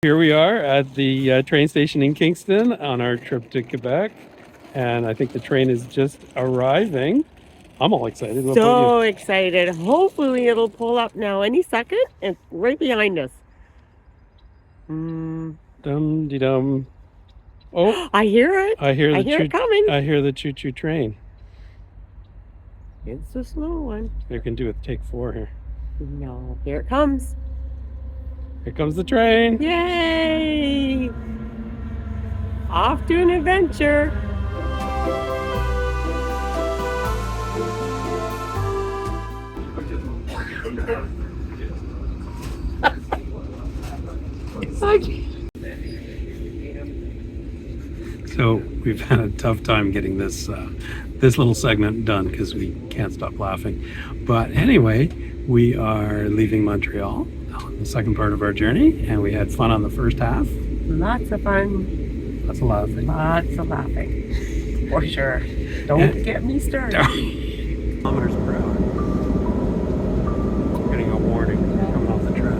Here we are at the train station in Kingston on our trip to Quebec, and I think the train is just arriving. I'm all excited. What about So excited. Hopefully it'll pull up now any second. It's right behind us. you? Dum-de-dum. Oh, I hear it. I hear it coming. I hear the choo-choo train. It's a slow one. They can do it. Take 4 here. No, here it comes. Here comes the train. Yay! Off to an adventure. So we've had a tough time getting this this little segment done because we can't stop laughing. But anyway, we are leaving Montreal on the second part of our journey, and we had fun on the first half. Lots of fun. Lots of laughing. Lots of laughing. For sure. Don't get me started. Kilometers per hour. Getting a warning coming off the tracks.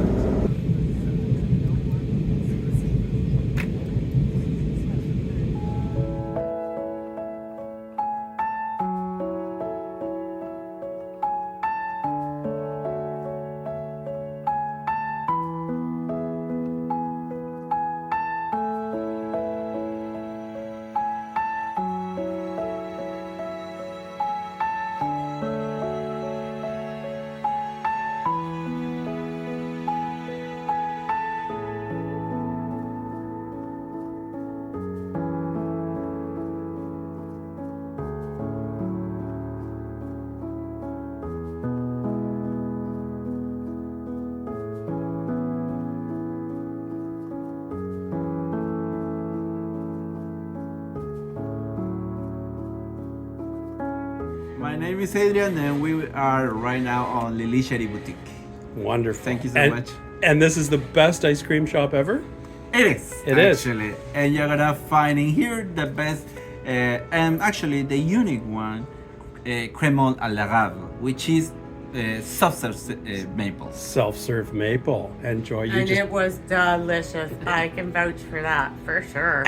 My name is Adrian, and we are right now on Lili Sherry Boutique. Wonderful. Thank you so much. And this is the best ice cream shop ever? It is. It is. Actually. And you're gonna find in here the best, and actually the unique one, cremol à l'érable, which is soft-serve maple. Self-serve maple. Enjoy. And it was delicious. I can vouch for that, for sure.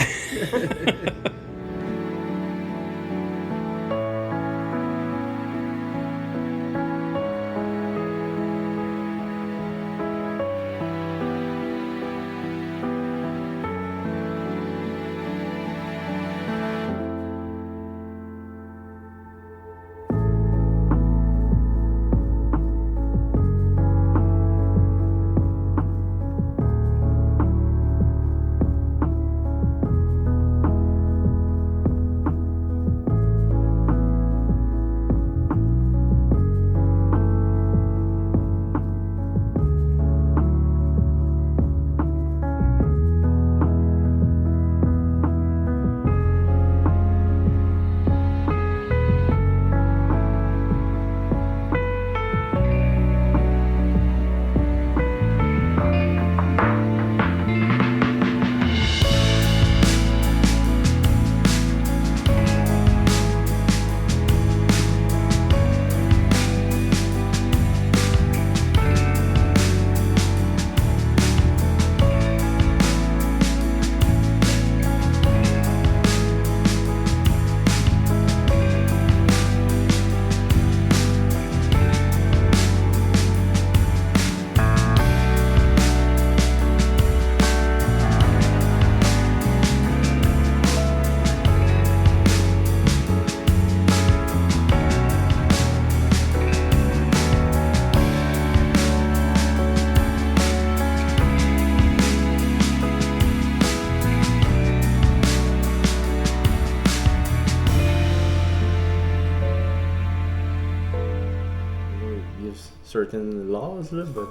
certain laws, but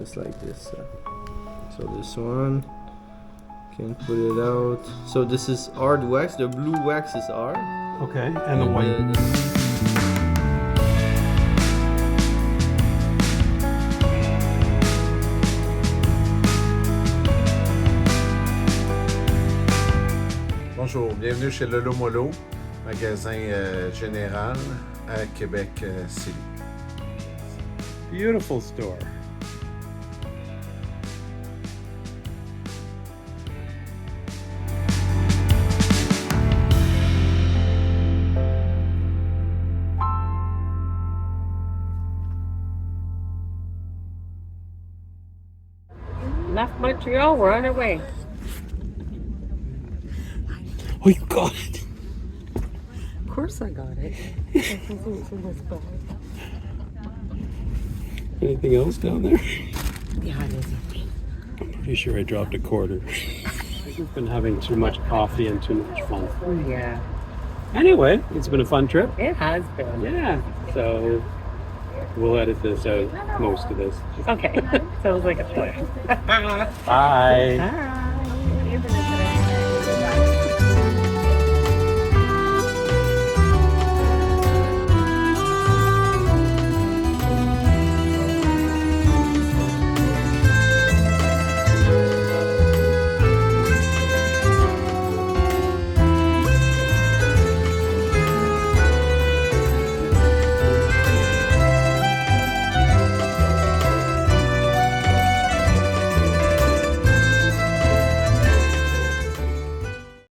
it's like this. So this one can put it out. So this is hard wax. The blue wax is hard. Okay, and the white. Bonjour, bienvenue chez Lolo Molo, magasin général à Québec City. Beautiful store. left Montreal. We're on our way. Oh, you got it. Of course I got it. It's in this bag. Anything else down there? Yeah, it is. I'm pretty sure I dropped a quarter. We've been having too much coffee and too much fun. Yeah, Anyway, it's been a fun trip. it has been. Yeah. So we'll edit this out, most of this. Okay, sounds like a plan. Bye. Bye.